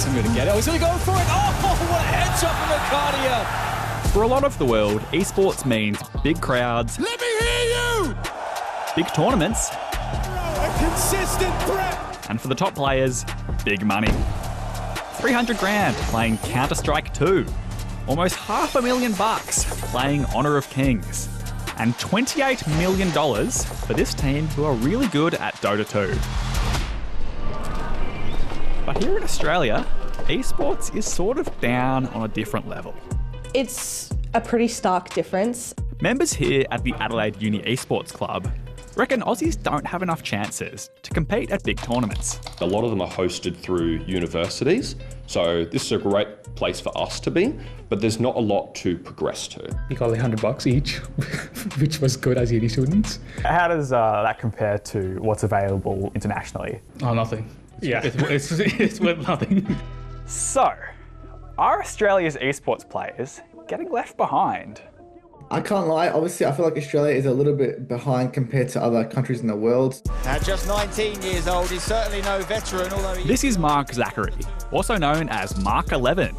I'm going to get it. Oh, he's going to go for it. Oh, what a headshot from Arcadia. For a lot of the world, esports means big crowds. Let me hear you. Big tournaments. A consistent threat. And for the top players, big money. 300 grand playing Counter-Strike 2. Almost $500,000 playing Honor of Kings. And $28 million for this team who are really good at Dota 2. But here in Australia, esports is sort of down on a different level. It's a pretty stark difference. Members here at the Adelaide Uni Esports Club reckon Aussies don't have enough chances to compete at big tournaments. A lot of them are hosted through universities, so this is a great place for us to be, but there's not a lot to progress to. We got like $100 each, which was good as uni students. How does that compare to what's available internationally? Oh, nothing. Yeah, it's worth nothing. So, are Australia's esports players getting left behind? I can't lie, obviously I feel like Australia is a little bit behind compared to other countries in the world. At just 19 years old, he's certainly no veteran, although This is Mark Zachary, also known as Mark 11.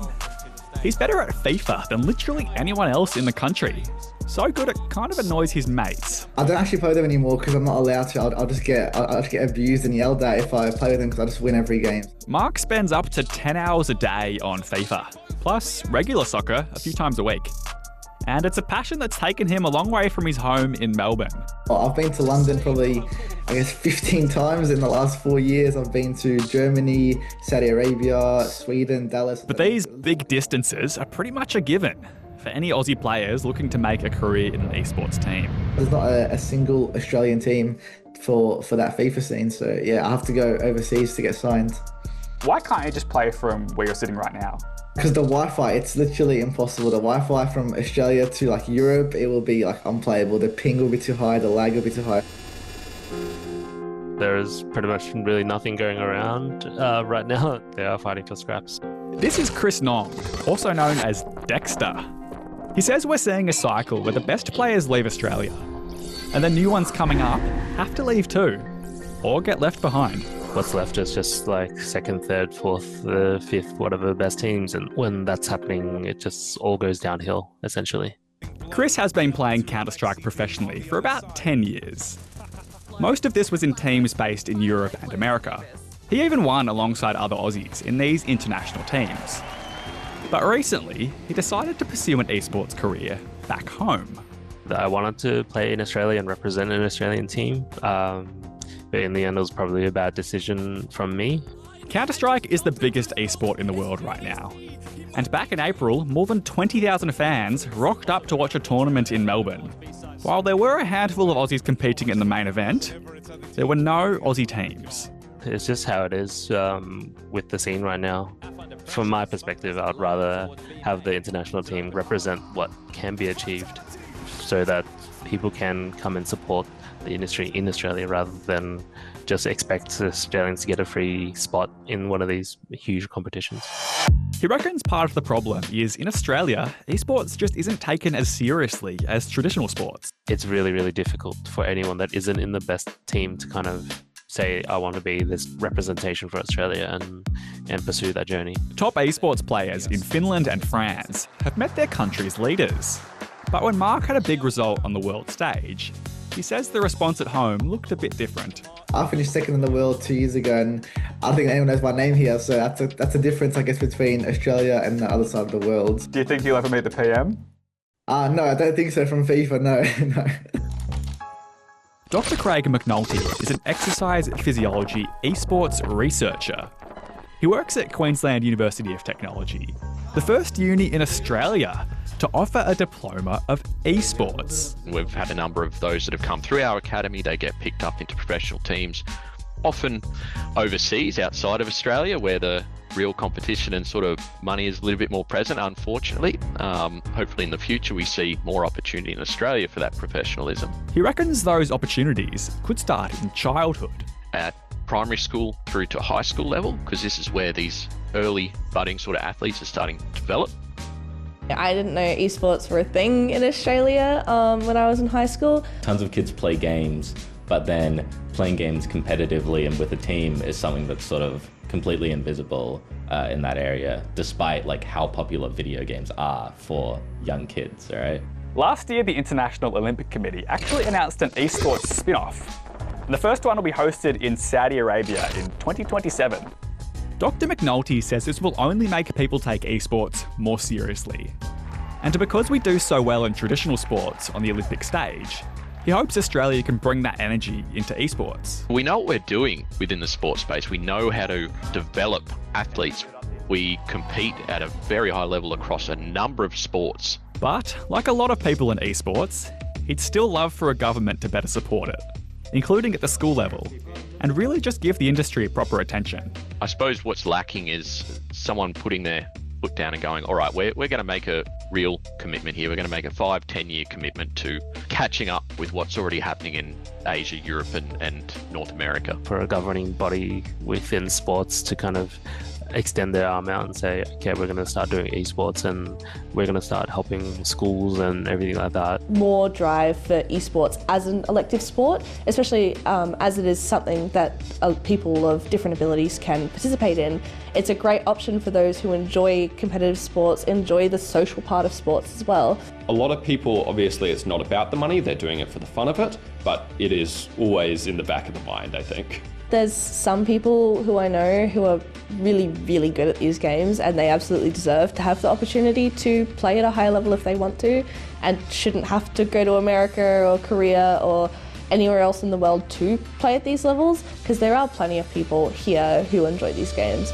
He's better at FIFA than literally anyone else in the country. So good it kind of annoys his mates. I don't actually play them anymore because I'm not allowed to. I'll just get abused and yelled at if I play with them because I just win every game. Mark spends up to 10 hours a day on FIFA, plus regular soccer a few times a week. And it's a passion that's taken him a long way from his home in Melbourne. I've been to London probably, 15 times in the last 4 years. I've been to Germany, Saudi Arabia, Sweden, Dallas. But these big distances are pretty much a given for any Aussie players looking to make a career in an esports team. There's not a single Australian team for that FIFA scene, so yeah, I have to go overseas to get signed. Why can't you just play from where you're sitting right now? Because the Wi-Fi, it's literally impossible. The Wi-Fi from Australia to Europe, it will be unplayable. The ping will be too high, the lag will be too high. There is pretty much really nothing going around right now. They are fighting for scraps. This is Chris Nong, also known as Dexter. He says we're seeing a cycle where the best players leave Australia, and the new ones coming up have to leave too, or get left behind. What's left is just second, third, fourth, fifth, whatever the best teams. And when that's happening, it just all goes downhill, essentially. Chris has been playing Counter-Strike professionally for about 10 years. Most of this was in teams based in Europe and America. He even won alongside other Aussies in these international teams. But recently, he decided to pursue an esports career back home. I wanted to play in Australia and represent an Australian team. But in the end, it was probably a bad decision from me. Counter-Strike is the biggest esport in the world right now. And back in April, more than 20,000 fans rocked up to watch a tournament in Melbourne. While there were a handful of Aussies competing in the main event, there were no Aussie teams. It's just how it is with the scene right now. From my perspective, I'd rather have the international team represent what can be achieved so that people can come and support the industry in Australia rather than just expect Australians to get a free spot in one of these huge competitions. He reckons part of the problem is in Australia, esports just isn't taken as seriously as traditional sports. It's really, really difficult for anyone that isn't in the best team to kind of say, I want to be this representation for Australia and pursue that journey. Top esports players in Finland and France have met their country's leaders. But when Mark had a big result on the world stage, he says the response at home looked a bit different. I finished second in the world 2 years ago, and I don't think anyone knows my name here, so that's a difference, I guess, between Australia and the other side of the world. Do you think you'll ever meet the PM? No, I don't think so from FIFA, no. Dr. Craig McNulty is an exercise physiology esports researcher. He works at Queensland University of Technology, the first uni in Australia to offer a diploma of esports. We've had a number of those that have come through our academy. They get picked up into professional teams, often overseas, outside of Australia, where the real competition and sort of money is a little bit more present, unfortunately. Hopefully in the future we see more opportunity in Australia for that professionalism. He reckons those opportunities could start in childhood. At primary school through to high school level, because this is where these early budding sort of athletes are starting to develop. I didn't know esports were a thing in Australia when I was in high school. Tons of kids play games but then playing games competitively and with a team is something that's sort of completely invisible in that area, despite like how popular video games are for young kids, all right? Last year, the International Olympic Committee actually announced an eSports spin-off. And the first one will be hosted in Saudi Arabia in 2027. Dr. McNulty says this will only make people take esports more seriously. And because we do so well in traditional sports on the Olympic stage, he hopes Australia can bring that energy into esports. We know what we're doing within the sports space. We know how to develop athletes. We compete at a very high level across a number of sports. But, like a lot of people in esports, he'd still love for a government to better support it, including at the school level, and really just give the industry proper attention. I suppose what's lacking is someone putting their foot down and going, all right, we're going to make a real commitment here. We're going to make a 5-10 year commitment to catching up with what's already happening in Asia, Europe and North America. For a governing body within sports to kind of extend their arm out and say, okay, we're going to start doing esports and we're going to start helping schools and everything like that. More drive for esports as an elective sport, especially as it is something that people of different abilities can participate in. It's a great option for those who enjoy competitive sports, enjoy the social part of sports as well. A lot of people, obviously, it's not about the money, they're doing it for the fun of it, but it is always in the back of the mind, I think. There's some people who I know who are really, really good at these games, and they absolutely deserve to have the opportunity to play at a high level if they want to, and shouldn't have to go to America or Korea or anywhere else in the world to play at these levels, because there are plenty of people here who enjoy these games.